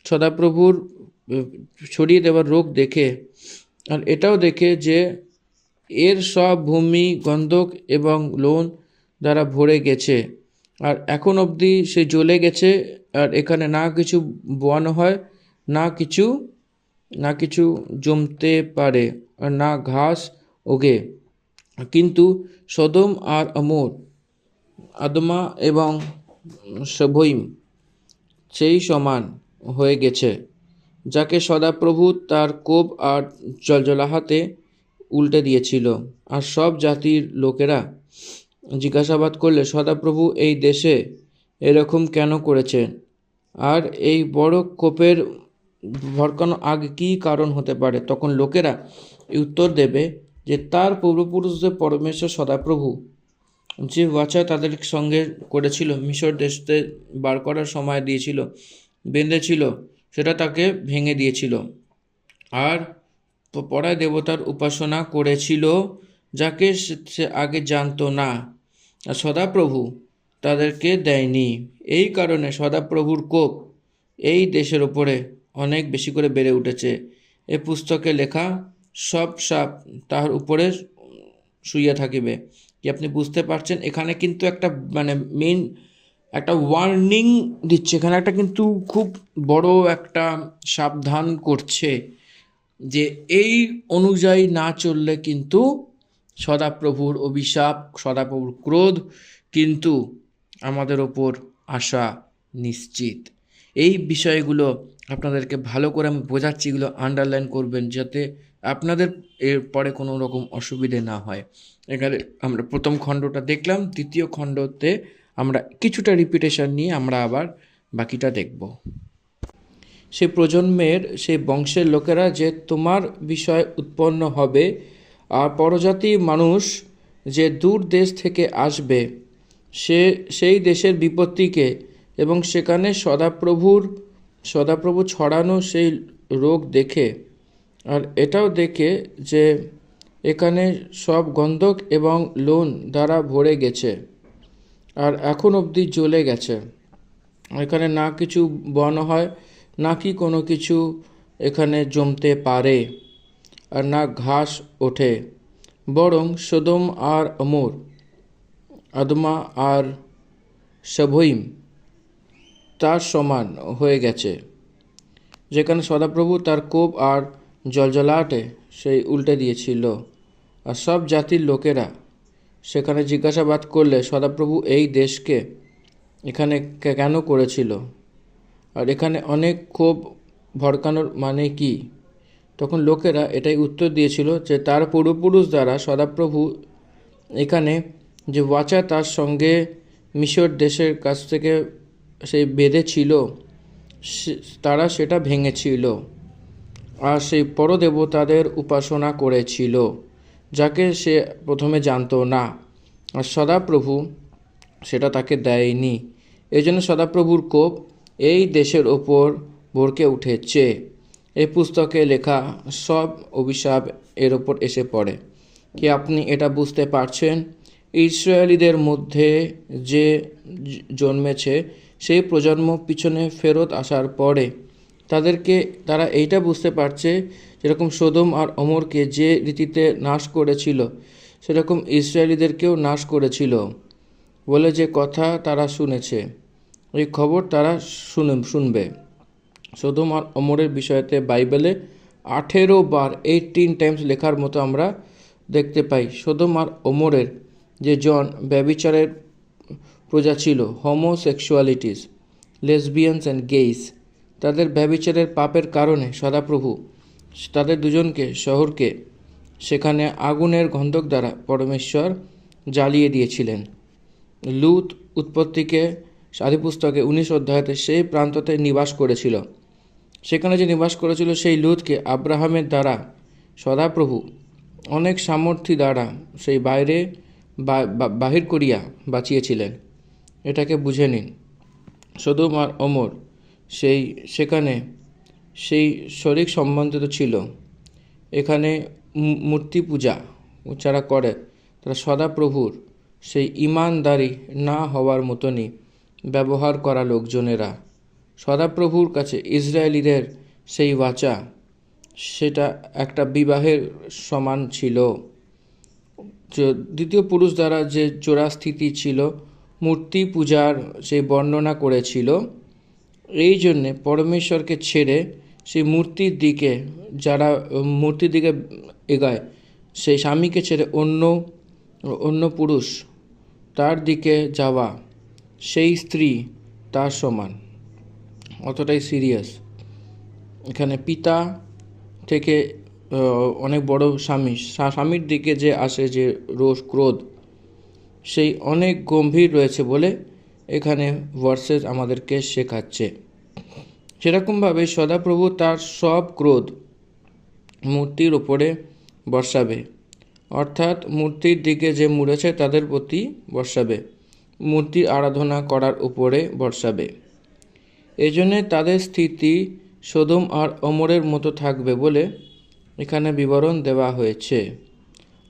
A: সদাপ্রভুর ছড়িয়ে দেওয়ার রোগ দেখে, আর এটাও দেখে যে এর সব ভূমি গন্ধক এবং লোন দ্বারা ভরে গেছে, আর এখন অবধি সে জ্বলে গেছে, আর এখানে না কিছু বোয়ানো হয়, না কিছু জমতে পারে, আর না ঘাস ওগে। কিন্তু সদম আর আদমা এবং সভইম সেই সমান হয়ে গেছে, যাকে সদাপ্রভু তার কোপ আর জলজলাহাতে উল্টে দিয়েছিল। আর সব জাতির লোকেরা জিজ্ঞাসাবাদ করলে সদাপ্রভু এই দেশে এরকম কেন করেছেন, আর এই বড় কোপের ভড়কানো আগে কী কারণ হতে পারে, তখন লোকেরা উত্তর দেবে যে তার পূর্বপুরুষদের পরমেশ্বর সদাপ্রভু যে বাচা তাদের সঙ্গে করেছিল, মিশর দেশতে বার করার সময় দিয়েছিল, বেঁধেছিল, সেটা তাকে ভেঙে দিয়েছিল, আর পরায় দেবতার উপাসনা করেছিল যাকে সে আগে জানতো না, আর সদাপ্রভু তাদেরকে দেয়নি। এই কারণে সদাপ্রভুর কোপ এই দেশের ওপরে অনেক বেশি করে বেড়ে উঠেছে। এ পুস্তকে লেখা সব সাপ তাহার উপরে শুইয়া থাকিবে। কি আপনি বুঝতে পারছেন? এখানে কিন্তু একটা মেইন একটা ওয়ার্নিং দিচ্ছে, এখানে একটা কিন্তু খুব বড় একটা সাবধান করছে যে এই অনুযায়ী না চললে কিন্তু সদাপ্রভুর অভিশাপ, সদাপ্রভুর ক্রোধ কিন্তু আমাদের ওপর আসা নিশ্চিত। এই বিষয়গুলো আপনাদেরকে ভালো করে আমি বোঝাচ্ছি, এগুলো আন্ডারলাইন করবেন যাতে আপনাদের এর পরে কোনো রকম অসুবিধে না হয়। এখানে আমরা প্রথম খণ্ডটা দেখলাম, দ্বিতীয় খণ্ডতে আমরা কিছুটা রিপিটেশন নিয়ে আমরা আবার বাকিটা দেখব। সে প্রজন্মের সেই বংশের লোকেরা যে তোমার বিষয়ে উৎপন্ন হবে, আর পরজাতি মানুষ যে দূর দেশ থেকে আসবে, সেই দেশের বিপত্তিকে এবং সেখানে সদাপ্রভু ছড়ানো সেই রোগ দেখে, আর এটাও দেখে যে এখানে সব গন্ধক এবং লোন দ্বারা ভরে গেছে, আর এখন অবধি জ্বলে গেছে। এখানে না কিছু বন হয়, না কি কোনো কিছু এখানে জমতে পারে, আর না ঘাস ওঠে, বরং সদম আর আদমা আর সভইম তার সমান হয়ে গেছে, যেখানে সদাপ্রভু তার কোপ আর জলজলাটে সেই উল্টে দিয়েছিল। আর সব জাতির লোকেরা সেখানে জিজ্ঞাসাবাদ করলে সদাপ্রভু এই দেশকে এখানে কেন করেছিল, আর এখানে অনেক ক্ষোভ ভড়কানোর মানে কি, তখন লোকেরা এটাই উত্তর দিয়েছিল যে তার পূর্বপুরুষ দ্বারা সদাপ্রভু এখানে যে ওয়াচা তার সঙ্গে মিশর দেশের কাছ থেকে সেই বেঁধেছিল, তারা সেটা ভেঙেছিল আর সেই পরদেবতাদের উপাসনা করেছিল, যাকে সে প্রথমে জানতো না। আর সদাপ্রভু সেটা তাকে দেয়নি। এই জন্য সদাপ্রভুর কোপ এই দেশের ওপর ভরকে উঠেছে। এই পুস্তকে লেখা সব অভিশাপ এর ওপর এসে পড়ে। কি আপনি এটা বুঝতে পারছেন? ইসরায়েলিদের মধ্যে যে জন্মেছে সেই প্রজন্ম পিছনে ফেরত আসার পরে তারা এইটা বুঝতে পারছে, যেরকম সোদম আর অমরকে যে রীতিতে নাশ করেছিল সেরকম ইসরায়েলিদেরকেও নাশ করেছিল বলে যে কথা তারা শুনেছে, এই খবর তারা শুনবে। সোদম আর অমরের বিষয়তে বাইবেলে 18 বার 18 টাইমস লেখার মতো আমরা দেখতে পাই। সোদম আর অমরের যে জন ব্যভিচারের প্রজা ছিল, হোমোসেক্সুয়ালিটিস, লেসবিয়ানস অ্যান্ড গেইস, তাদের ব্যভিচারের পাপের কারণে সদাপ্রভু তাদের দুজনকে শহরকে সেখানে আগুনের গন্ধক দ্বারা পরমেশ্বর জ্বালিয়ে দিয়েছিলেন। লূত উৎপত্তিকে আদিপুস্তকে 19 অধ্যায়তে সেই প্রান্ততে নিবাস করেছিল। সেখানে যে নিবাস করেছিল সেই লূতকে আব্রাহামের দ্বারা সদাপ্রভু অনেক সামর্থ্য দ্বারা সেই বাইরে বাহির করিয়া বাঁচিয়েছিলেন। এটাকে বুঝে নিন। সোদম আর অমর সেখানে সেই শরীর সম্বন্ধিত ছিল। এখানে মূর্তি পূজা যারা করে তারা সদাপ্রভুর সেই ইমানদারি না হওয়ার মতনই ব্যবহার করা লোকজনেরা। সদাপ্রভুর কাছে ইসরায়েলিদের সেই বাচা সেটা একটা বিবাহের সমান ছিল। দ্বিতীয় পুরুষ দ্বারা যে জোড়াস্থিতি ছিল, মূর্তি পূজার সেই বর্ণনা করেছিল। এই জন্যে পরমেশ্বরকে ছেড়ে সেই মূর্তির দিকে এগায়, সেই স্বামীকে ছেড়ে অন্য পুরুষ তার দিকে যাওয়া, সেই স্ত্রী তার সমান, অতটাই সিরিয়াস। এখানে পিতা থেকে অনেক বড় স্বামীর দিকে যে আসে যে রোষ ক্রোধ, সেই অনেক গম্ভীর রয়েছে বলে এখানে ভার্সেস আমাদেরকে শেখাচ্ছে। সেরকমভাবে সদাপ্রভু তার সব ক্রোধ মূর্তির ওপরে বর্ষাবে, অর্থাৎ মূর্তির দিকে যে মুড়েছে তাদের প্রতি বর্ষাবে, মূর্তির আরাধনা করার উপরে বর্ষাবে। এজন্যে তাদের স্থিতি সোদম আর অমরের মতো থাকবে বলে এখানে বিবরণ দেওয়া হয়েছে।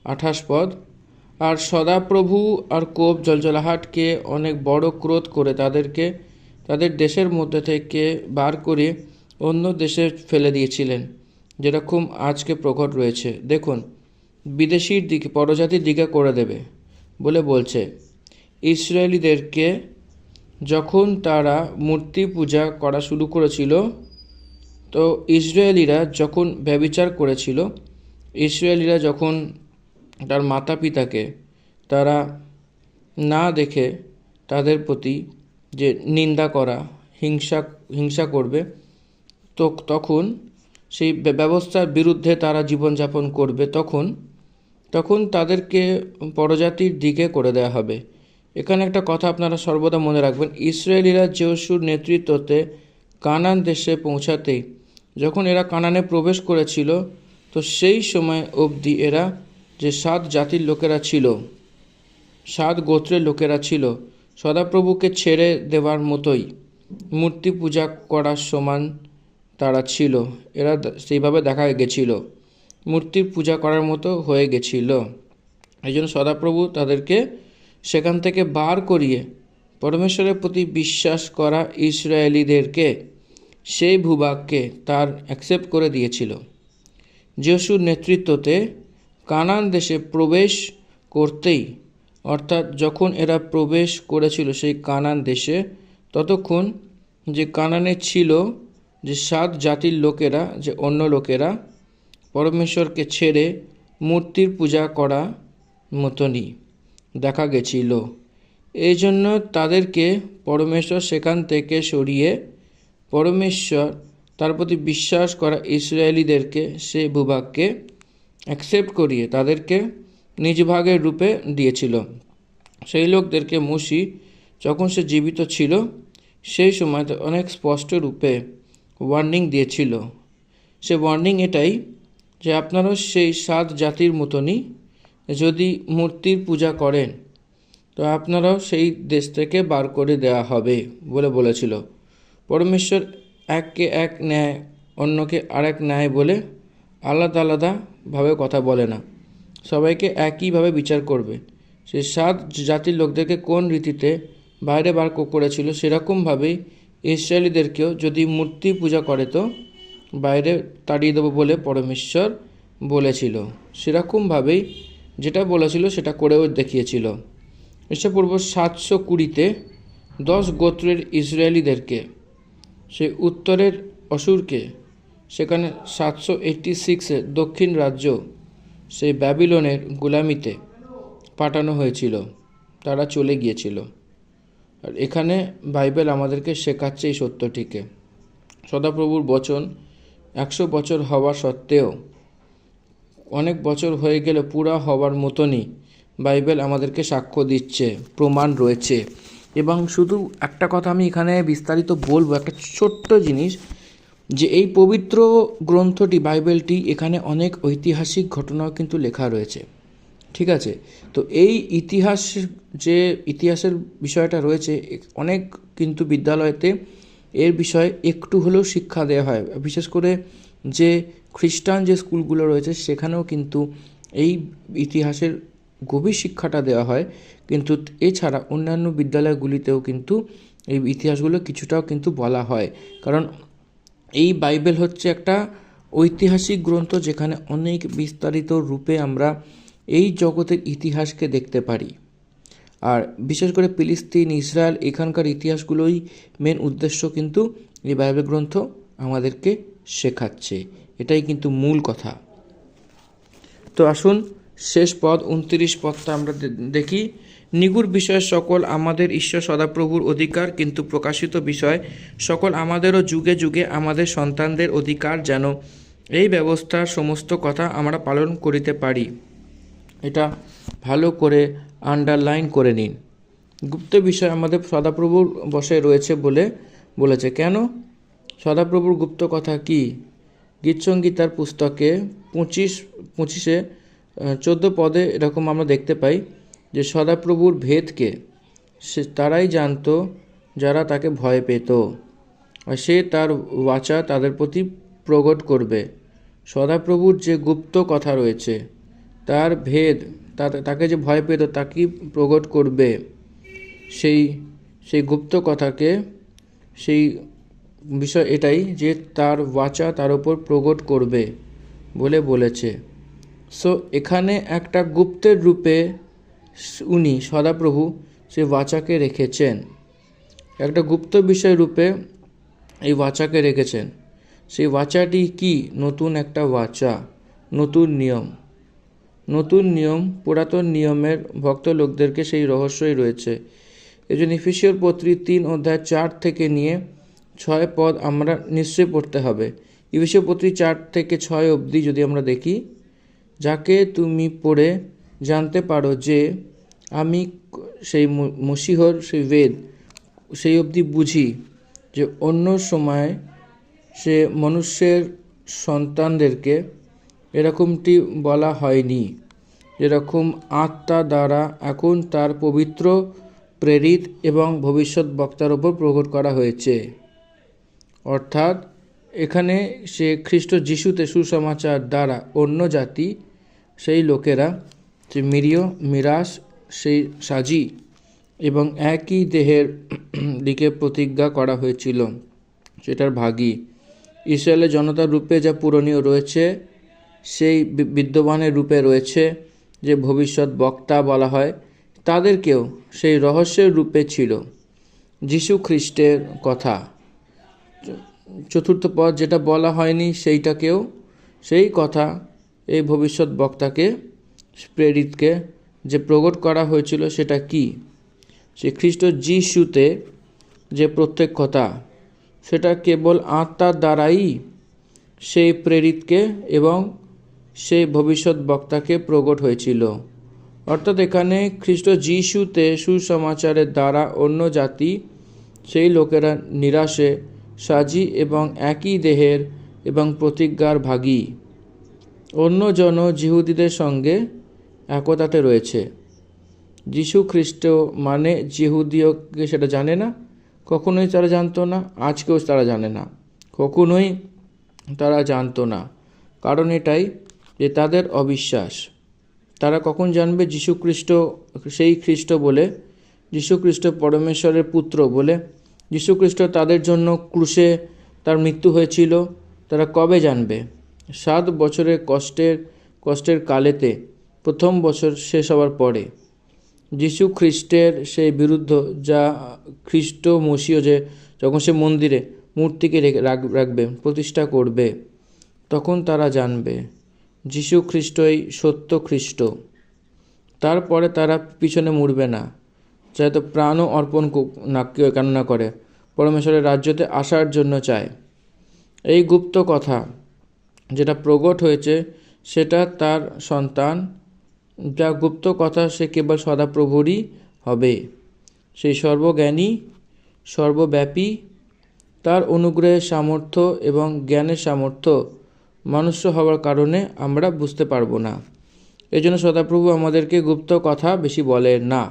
A: 28 পদ, আর সদাপ্রভু আর কোপ জলজলাহাটকে অনেক বড় ক্রোধ করে তাদেরকে তাদের দেশের মধ্যে থেকে বার করে অন্য দেশে ফেলে দিয়েছিলেন, যেরকম আজকে প্রকট রয়েছে। দেখুন, বিদেশির দিকে, পরজাতির দিকে করে দেবে বলে বলছে। ইসরায়েলিদেরকে যখন তারা মূর্তি পূজা করা শুরু করেছিল, তো ইসরায়েলিরা যখন ব্যভিচার করেছিল, ইসরায়েলিরা যখন তার মাতা পিতাকে তারা না দেখে তাদের প্রতি যে নিন্দা করা, হিংসা করবে, তো তখন সেই ব্যবস্থার বিরুদ্ধে তারা জীবনযাপন করবে, তখন তাদেরকে পরজাতির দিকে করে দেওয়া হবে। এখানে একটা কথা আপনারা সর্বদা মনে রাখবেন, ইসরায়েলিরা যশোর নেতৃত্বতে কানান দেশে পৌঁছাতেই যখন এরা কানানে প্রবেশ করেছিল, তো সেই সময় অবধি এরা যে 7 জাতির লোকেরা ছিল, 7 গোত্রের লোকেরা ছিল, সদাপ্রভুকে ছেড়ে দেওয়ার মতোই মূর্তি পূজা করার সমান তারা ছিল। এরা সেইভাবে দেখা গেছিল, মূর্তির পূজা করার মতো হয়ে গেছিল। এই জন্য সদাপ্রভু তাদেরকে সেখান থেকে বার করিয়ে পরমেশ্বরের প্রতি বিশ্বাস করা ইসরায়েলিদেরকে সেই ভূভাগকে তার অ্যাকসেপ্ট করে দিয়েছিল। যশোর নেতৃত্বতে কানান দেশে প্রবেশ করতেই, অর্থাৎ যখন এরা প্রবেশ করেছিল সেই কানান দেশে, ততক্ষণ যে কানানে ছিল যে 7 জাতির লোকেরা, যে অন্য লোকেরা পরমেশ্বরকে ছেড়ে মূর্তির পূজা করা মতনই দেখা গেছিল। এই জন্য তাদেরকে পরমেশ্বর সেখান থেকে সরিয়ে পরমেশ্বর তার প্রতি বিশ্বাস করা ইসরায়েলিদেরকে সেই ভূভাগকে অ্যাকসেপ্ট করিয়ে তাদেরকে নিজ ভাগের রূপে দিয়েছিল। সেই লোকদেরকে মসি যখন সে জীবিত ছিল সেই সময় অনেক স্পষ্ট রূপে ওয়ার্নিং দিয়েছিল। সে ওয়ার্নিং এটাই যে আপনারাও সেই 7 জাতির মতনই যদি মূর্তির পূজা করেন তো আপনারাও সেই দেশ থেকে বার করে দেওয়া হবে বলে বলেছিল। পরমেশ্বর এককে এক ন্যায়, অন্যকে আরেক ন্যায় বলে আলাদা আলাদাভাবে কথা বলে না, সবাইকে একইভাবে বিচার করবে। সেই 7 জাতির লোকদেরকে কোন রীতিতে বাইরে বার করেছিল সেরকমভাবেই ইসরায়েলিদেরকেও যদি মূর্তি পূজা করে তো বাইরে তাড়িয়ে দেবো বলে পরমেশ্বর বলেছিল। সেরকমভাবেই যেটা বলেছিল সেটা করেও দেখিয়েছিল। খ্রিস্টপূর্ব 720-তে 10 গোত্রের ইসরায়েলিদেরকে সেই উত্তরের অসুরকে সেখানে 786-এ দক্ষিণ রাজ্য সেই ব্যাবিলনের গোলামিতে পাঠানো হয়েছিল, তারা চলে গিয়েছিল। আর এখানে বাইবেল আমাদেরকে শেখাচ্ছে এই সত্যটিকে। সদাপ্রভুর বচন 100 বছর হওয়া সত্ত্বেও, অনেক বছর হয়ে গেলে পুরা হওয়ার মতনই বাইবেল আমাদেরকে সাক্ষ্য দিচ্ছে, প্রমাণ রয়েছে। এবং শুধু একটা কথা আমি এখানে বিস্তারিত বলবো, একটা ছোট্ট জিনিস, যে এই পবিত্র গ্রন্থটি বাইবেলটি এখানে অনেক ঐতিহাসিক ঘটনাও কিন্তু লেখা রয়েছে। ঠিক আছে, তো এই ইতিহাসের বিষয়টা রয়েছে অনেক, কিন্তু বিদ্যালয়তে এর বিষয়ে একটু হলেও শিক্ষা দেওয়া হয়। বিশেষ করে যে খ্রিস্টান যে স্কুলগুলো রয়েছে সেখানেও কিন্তু এই ইতিহাসের গভীর শিক্ষাটা দেওয়া হয়। কিন্তু এছাড়া অন্যান্য বিদ্যালয়গুলিতেও কিন্তু এই ইতিহাসগুলো কিছুটাও কিন্তু বলা হয়, কারণ এই বাইবেল হচ্ছে একটা ঐতিহাসিক গ্রন্থ যেখানে অনেক বিস্তারিত রূপে আমরা এই জগতের ইতিহাসকে দেখতে পারি। আর বিশেষ করে ফিলিস্তিন, ইসরায়েল, এখানকার ইতিহাসগুলোই মেন উদ্দেশ্য কিন্তু এই বাইবেল গ্রন্থ আমাদেরকে শেখাচ্ছে, এটাই কিন্তু মূল কথা। তো আসুন শেষ পদ 29 পদটা আমরা দেখি। নিগুড় বিষয় সকল আমাদের ঈশ্বর সদাপ্রভুর অধিকার, কিন্তু প্রকাশিত বিষয় সকল আমাদেরও যুগে যুগে আমাদের সন্তানদের অধিকার, যেন এই ব্যবস্থার সমস্ত কথা আমরা পালন করিতে পারি। এটা ভালো করে আন্ডারলাইন করে নিন। গুপ্ত বিষয় আমাদের সদাপ্রভুর বশে রয়েছে বলেছে। কেন? সদাপ্রভুর গুপ্ত কথা কি? গীতসংগীতার পুস্তকে 25-এ 14 পদে এরকম আমরা দেখতে পাই যে সদাপ্রভুর ভেদকে তারাই জানতো যারা তাকে ভয় পেত, আর সে তার বাচা তাদের প্রতি প্রকট করবে। সদাপ্রভুর যে গুপ্ত কথা রয়েছে তার ভেদ, তাকে যে ভয় পেত তাকেই প্রকট করবে। সেই গুপ্ত কথাকে, সেই বিষয় এটাই যে তার বাচা তার উপর প্রকট করবে বলে বলেছে। সো এখানে একটা গুপ্তের রূপে উনি সদাপ্রভু সে বাচাকে রেখেছেন, একটা গুপ্ত বিষয় রূপে এই বাচাকে রেখেছেন। সেই বাচাটি কি? নতুন একটা বাচা, নতুন নিয়ম। পুরাতন নিয়মের ভক্ত লোকদেরকে সেই রহস্যই রয়েছে। এই জন্য এফেসীয়র পত্রী 3 অধ্যায় 4 থেকে নিয়ে 6 পদ আমরা নিশ্চয়ই পড়তে হবে। এফেসীয় পত্রী 4 থেকে 6 অবধি যদি আমরা দেখি, যাকে তুমি পড়ে জানতে পারো যে আমি সেই মসীহর সেই বেদ সেই অবধি বুঝি যে অন্য সময় সে মনুষ্যের সন্তানদেরকে এরকমটি বলা হয়নি, যেরকম আত্মা দ্বারা এখন তার পবিত্র প্রেরিত এবং ভবিষ্যৎ বক্তার ওপর প্রকট করা হয়েছে। অর্থাৎ এখানে সে খ্রিস্ট যিশুতে সুসমাচার দ্বারা অন্য জাতি সেই লোকেরা যে মিরাস সেই সাজি এবং একই দেহের দিকে প্রতিজ্ঞা করা হয়েছিল সেটার ভাগী। ইসরায়েলের জনতার রূপে যা পূরণীয় রয়েছে সেই বিদ্যমানের রূপে রয়েছে যে ভবিষ্যৎ বক্তা বলা হয়, তাদেরকেও সেই রহস্যের রূপে ছিল যীশু খ্রিস্টের কথা। 4 পদ যেটা বলা হয়নি সেইটাকেও সেই কথা এই ভবিষ্যৎ বক্তাকে প্রেরিতকে যে প্রকট করা হয়েছিল সেটা কি? সে খ্রিস্ট যিশুতে যে প্রত্যক্ষতা, সেটা কেবল আত্মার দ্বারাই সেই প্রেরিতকে এবং সেই ভবিষ্যৎ বক্তাকে প্রকট হয়েছিল। অর্থাৎ এখানে খ্রিস্ট যিশুতে সুসমাচারের দ্বারা অন্য জাতি সেই লোকেরা নিরাশে সাজি এবং একই দেহের এবং প্রতিজ্ঞার ভাগী অন্য জন যিহুদিদের সঙ্গে একতাতে রয়েছে। যিশু খ্রিস্ট মানে যিহুদিয়কে সেটা জানে না, কখনোই তারা জানতো না, আজকেও তারা জানে না, কখনোই তারা জানতো না। কারণ এটাই যে তাদের অবিশ্বাস। তারা কখন জানবে যিশু খ্রিস্ট সেই খ্রিস্ট বলে, যিশু খ্রিস্ট পরমেশ্বরের পুত্র বলে, যিশু খ্রিস্ট তাদের জন্য ক্রুশে তার মৃত্যু হয়েছিল, তারা কবে জানবে? 7 বছরের কষ্টের কালেতে প্রথম বছর শেষ হওয়ার পরে যিশু খ্রিস্টের সেই বিরুদ্ধ যা খ্রিস্ট মসীয় যে যখন সে মন্দিরে মূর্তিকে রাখবে, প্রতিষ্ঠা করবে, তখন তারা জানবে যিশু খ্রিস্টই সত্য খ্রিস্ট। তারপরে তারা পিছনে মুড়বে না, চাইতো প্রাণও অর্পণ না কেন না করে, পরমেশ্বরের রাজ্যতে আসার জন্য চায়। এই গুপ্ত কথা যেটা প্রকট হয়েছে সেটা তার সন্তান, যা গুপ্ত কথা সে কেবল সদাপ্রভুরই হবে। সেই সর্বজ্ঞানী, সর্বব্যাপী, তার অনুগ্রহের সামর্থ্য এবং জ্ঞানের সামর্থ্য মনুষ্য হওয়ার কারণে আমরা বুঝতে পারবো না। এই জন্য সদাপ্রভু আমাদেরকে গুপ্ত কথা বেশি বলেন না।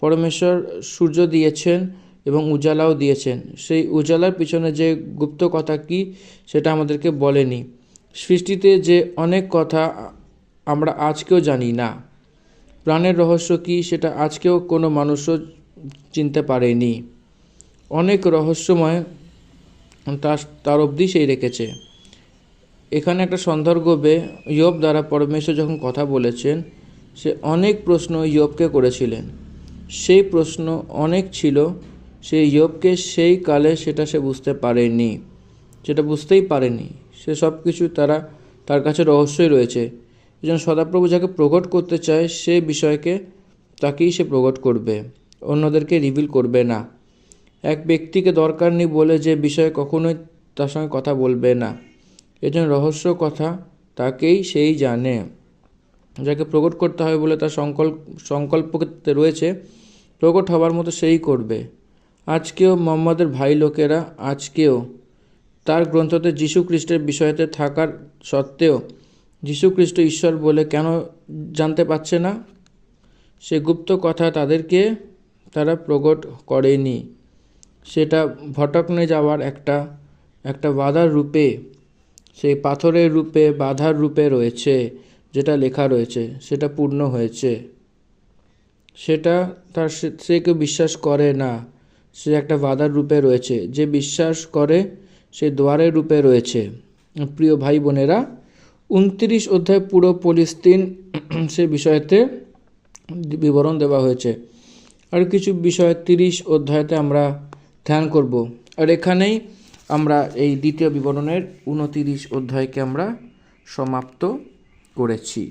A: পরমেশ্বর সূর্য দিয়েছেন এবং উজালাও দিয়েছেন, সেই উজালার পিছনে যে গুপ্ত কথা কি সেটা আমাদেরকে বলেনি। সৃষ্টিতে যে অনেক কথা আমরা আজকেও জানি না, প্রাণের রহস্য কি সেটা আজকেও কোনো মানুষও চিনতে পারেনি। অনেক রহস্যময় তার অবধি সেই রেখেছে। এখানে একটা সন্দর্ভে ইয়োব দ্বারা পরমেশ্বর যখন কথা বলেছেন, সে অনেক প্রশ্ন ইয়োবকে করেছিলেন। সেই প্রশ্ন অনেক ছিল, সেই ইয়োবকে সেই কালে সেটা সে বুঝতে পারেনি, সেটা বুঝতেই পারেনি। সে সব কিছু তার কাছে রহস্যই রয়েছে। এই জন্য সদাপ্রভু যাকে প্রকট করতে চায় সে বিষয়কে তাকেই সে প্রকট করবে, অন্যদেরকে রিভিল করবে না। এক ব্যক্তিকে দরকার নেই বলে যে বিষয়ে কখনোই তার সঙ্গে কথা বলবে না। এই জন্য রহস্য কথা তাকেই সেই জানে, যাকে প্রকট করতে হবে বলে তার সংকল্পতে রয়েছে, প্রকট হবার মতো সেই করবে। আজকেও মোহাম্মদের ভাই লোকেরা আজকেও তার গ্রন্থতে যীশু খ্রিস্টের বিষয়তে থাকার সত্ত্বেও যীশু খ্রিস্ট ঈশ্বর বলে কেন জানতে পারছে না? সে গুপ্ত কথা তারা প্রকট করেনি। সেটা ভটকনে যাওয়ার একটা বাধার রূপে, সেই পাথরের রূপে, বাধার রূপে রয়েছে। যেটা লেখা রয়েছে সেটা পূর্ণ হয়েছে, সেটা সে কেউ বিশ্বাস করে না। সে একটা বাধার রূপে রয়েছে, যে বিশ্বাস করে সে দ্বারের রূপে রয়েছে। প্রিয় ভাই বোনেরা, 29 অধ্যায় পুরো পলিস্তিন সে বিষয়তে বিবরণ দেওয়া হয়েছে। আর কিছু বিষয় 30 অধ্যায়তে আমরা ধ্যান করব। আর এখানেই আমরা এই দ্বিতীয় বিবরণের 29 অধ্যায়কে আমরা সমাপ্ত করেছি।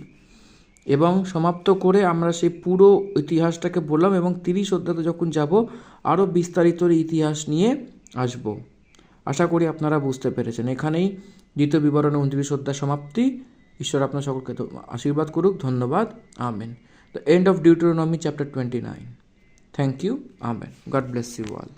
A: এবং সমাপ্ত করে আমরা সেই পুরো ইতিহাসটাকে বললাম, এবং 30 অধ্যায়তে যখন যাব আরও বিস্তারিত ইতিহাস নিয়ে আসব। আশা করি আপনারা বুঝতে পেরেছেন। এখানেই দ্বিতীয় বিবরণের 29 অধ্যায় সমাপ্তি। ঈশ্বর আপনার সকলকে আশীর্বাদ করুক। ধন্যবাদ। Amen. The end of Deuteronomy chapter 29. Thank you. Amen. God bless you all.